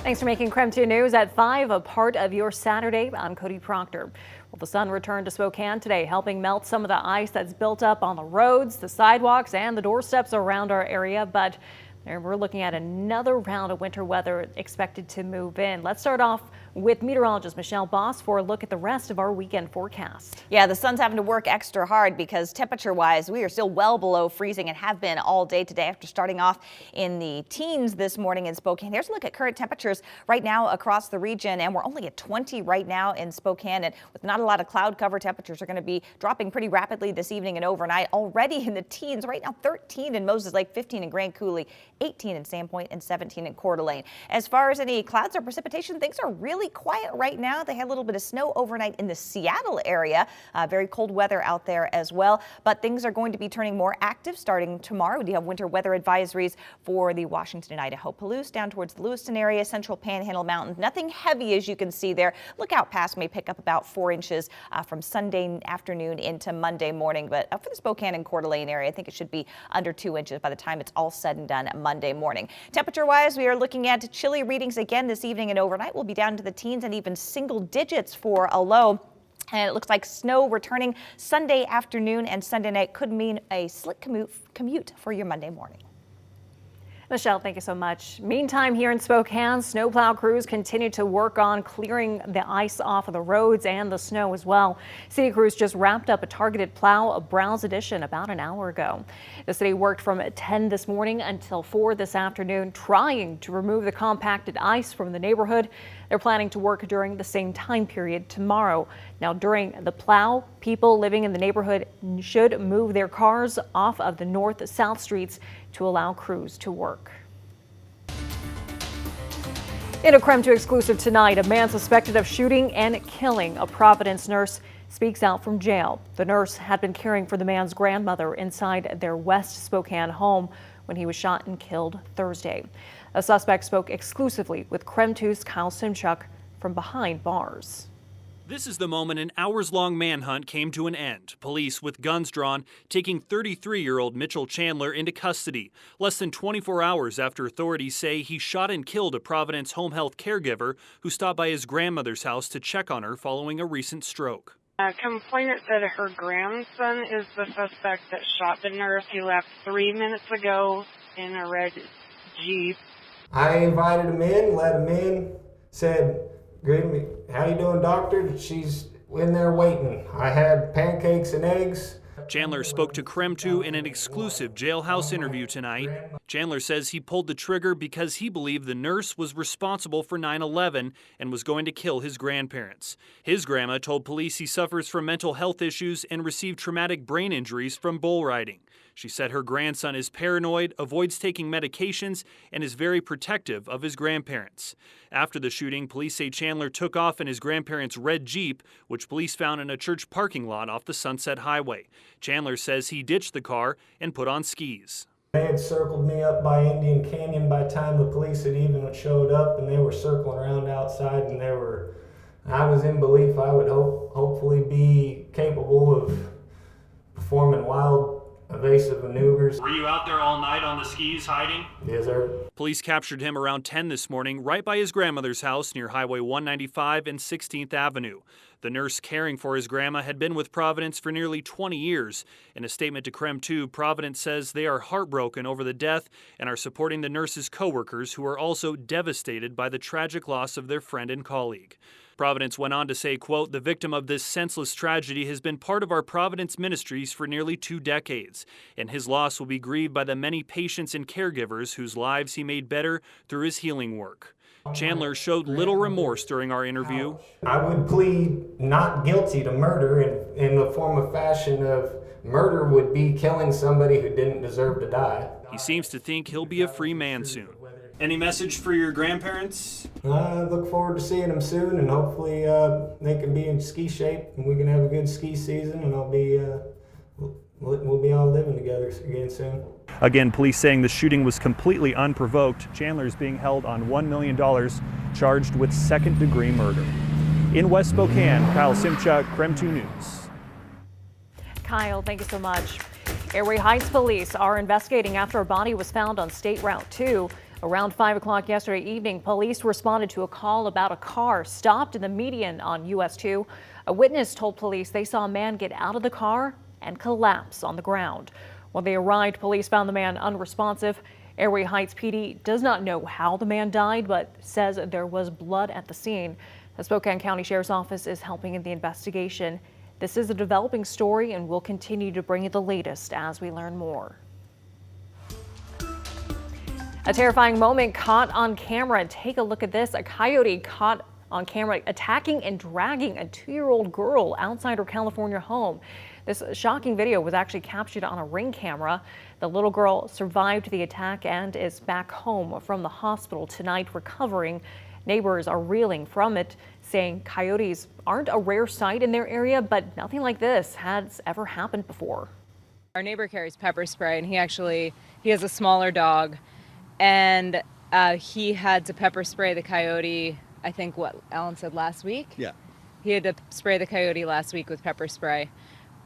Thanks for making KREM 2 News at 5 a part of your Saturday. I'm Cody Proctor. Well, the sun returned to Spokane today, helping melt some of the ice that's built up on the roads, the sidewalks, and the doorsteps around our area. But we're looking at another round of winter weather expected to move in. Let's start off with meteorologist Michelle Boss for a look at the rest of our weekend forecast. Yeah, the sun's having to work extra hard because temperature-wise, we are still well below freezing and have been all day today after starting off in the teens this morning in Spokane. Here's a look at current temperatures right now across the region, and we're only at 20 right now in Spokane, and with not a lot of cloud cover, temperatures are going to be dropping pretty rapidly this evening and overnight. Already in the teens right now, 13 in Moses Lake, 15 in Grand Coulee, 18 in Sandpoint, and 17 in Coeur d'Alene. As far as any clouds or precipitation, things are really quiet right now. They had a little bit of snow overnight in the Seattle area. Very cold weather out there as well, but things are going to be turning more active starting tomorrow. We do have winter weather advisories for the Washington and Idaho Palouse down towards the Lewiston area, Central Panhandle Mountains. Nothing heavy, as you can see there. Lookout Pass may pick up about 4 inches from Sunday afternoon into Monday morning, but for the Spokane and Coeur d'Alene area, I think it should be under 2 inches by the time it's all said and done Monday morning. Temperature-wise, we are looking at chilly readings again this evening and overnight. We'll be down to the teens and even single digits for a low. And it looks like snow returning Sunday afternoon and Sunday night could mean a slick commute for your Monday morning. Michelle, thank you so much. Meantime, here in Spokane, snowplow crews continue to work on clearing the ice off of the roads and the snow as well. City crews just wrapped up a targeted plow of Browns Addition about an hour ago. The city worked from 10 this morning until 4 this afternoon, trying to remove the compacted ice from the neighborhood. They're planning to work during the same time period tomorrow. Now, during the plow, people living in the neighborhood should move their cars off of the north-south streets to allow crews to work. In a KREM 2 exclusive tonight, a man suspected of shooting and killing a Providence nurse speaks out from jail. The nurse had been caring for the man's grandmother inside their West Spokane home when he was shot and killed Thursday. A suspect spoke exclusively with KREM 2's Kyle Simchuk from behind bars. This is the moment an hours-long manhunt came to an end. Police, with guns drawn, taking 33-year-old Mitchell Chandler into custody, less than 24 hours after authorities say he shot and killed a Providence home health caregiver who stopped by his grandmother's house to check on her following a recent stroke. A complainant said her grandson is the suspect that shot the nurse. He left 3 minutes ago in a red Jeep. I invited him in, let him in, said, "Good, how you doing, doctor?" She's in there waiting. I had pancakes and eggs. Chandler spoke to KREM 2 in an exclusive jailhouse interview tonight. Chandler says he pulled the trigger because he believed the nurse was responsible for 9/11 and was going to kill his grandparents. His grandma told police he suffers from mental health issues and received traumatic brain injuries from bull riding. She said her grandson is paranoid, avoids taking medications, and is very protective of his grandparents. After the shooting, police say Chandler took off in his grandparents' red Jeep, which police found in a church parking lot off the Sunset Highway. Chandler says he ditched the car and put on skis. They had circled me up by Indian Canyon by the time the police had even showed up, and they were circling around outside, and I was in belief I would hopefully be capable of performing wild, evasive maneuvers. Were you out there all night on the skis hiding? Yes, sir. Police captured him around 10 this morning, right by his grandmother's house near Highway 195 and 16th Avenue. The nurse caring for his grandma had been with Providence for nearly 20 years. In a statement to KREM 2, Providence says they are heartbroken over the death and are supporting the nurse's coworkers who are also devastated by the tragic loss of their friend and colleague. Providence went on to say, quote, "The victim of this senseless tragedy has been part of our Providence ministries for nearly 2 decades, and his loss will be grieved by the many patients and caregivers whose lives he made better through his healing work." Chandler showed little remorse during our interview. I would plead not guilty to murder in the form of fashion of murder would be killing somebody who didn't deserve to die. He seems to think he'll be a free man soon. Any message for your grandparents? I look forward to seeing them soon, and hopefully they can be in ski shape and we can have a good ski season, and we'll be all living together again soon. Again, police saying the shooting was completely unprovoked. Chandler is being held on $1 million, charged with second-degree murder. In West Spokane, Kyle Simchuk, KREM 2 News. Kyle, thank you so much. Airway Heights police are investigating after a body was found on State Route 2. Around 5 o'clock yesterday evening, police responded to a call about a car stopped in the median on US 2. A witness told police they saw a man get out of the car and collapse on the ground. When they arrived, police found the man unresponsive. Airway Heights PD does not know how the man died, but says there was blood at the scene. The Spokane County Sheriff's Office is helping in the investigation. This is a developing story, and we'll continue to bring you the latest as we learn more. A terrifying moment caught on camera. Take a look at this. A coyote caught on camera attacking and dragging a 2-year-old girl outside her California home. This shocking video was actually captured on a Ring camera. The little girl survived the attack and is back home from the hospital tonight recovering. Neighbors are reeling from it, saying coyotes aren't a rare sight in their area, but nothing like this has ever happened before. Our neighbor carries pepper spray, and he has a smaller dog, and he had to pepper spray the coyote, I think what Alan said last week? Yeah. He had to spray the coyote last week with pepper spray.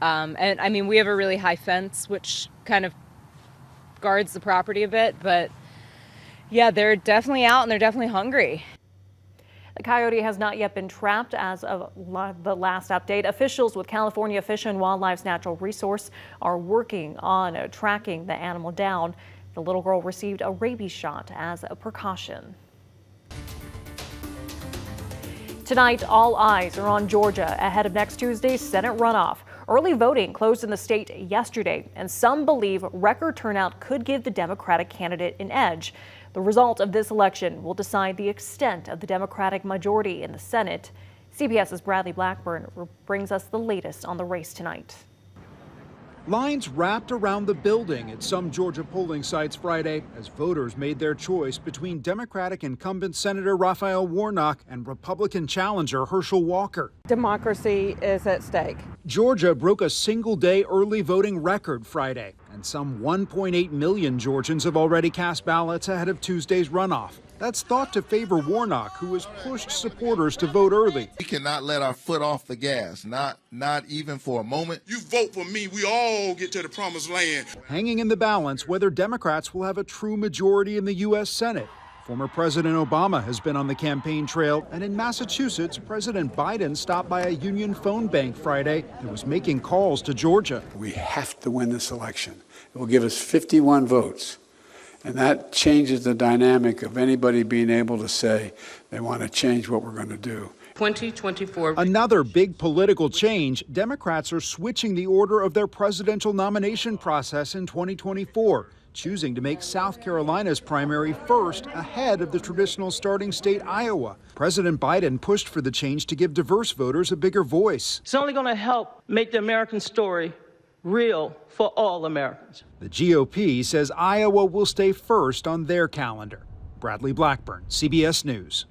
And I mean, we have a really high fence, which kind of guards the property a bit, but yeah, they're definitely out and they're definitely hungry. The coyote has not yet been trapped as of the last update. Officials with California Fish and Wildlife's Natural Resource are working on tracking the animal down. The little girl received a rabies shot as a precaution. Tonight, all eyes are on Georgia ahead of next Tuesday's Senate runoff. Early voting closed in the state yesterday, and some believe record turnout could give the Democratic candidate an edge. The result of this election will decide the extent of the Democratic majority in the Senate. CBS's Bradley Blackburn brings us the latest on the race tonight. Lines wrapped around the building at some Georgia polling sites Friday as voters made their choice between Democratic incumbent Senator Raphael Warnock and Republican challenger Herschel Walker. Democracy is at stake. Georgia broke a single-day early voting record Friday, and some 1.8 million Georgians have already cast ballots ahead of Tuesday's runoff. That's thought to favor Warnock, who has pushed supporters to vote early. We cannot let our foot off the gas, not even for a moment. You vote for me, we all get to the promised land. Hanging in the balance whether Democrats will have a true majority in the U.S. Senate. Former President Obama has been on the campaign trail, and in Massachusetts, President Biden stopped by a Union phone bank Friday and was making calls to Georgia. We have to win this election. It will give us 51 votes. And that changes the dynamic of anybody being able to say they want to change what we're going to do. 2024. Another big political change, Democrats are switching the order of their presidential nomination process in 2024, choosing to make South Carolina's primary first ahead of the traditional starting state Iowa. President Biden pushed for the change to give diverse voters a bigger voice. It's only going to help make the American story real for all Americans. The GOP says Iowa will stay first on their calendar. Bradley Blackburn, CBS News.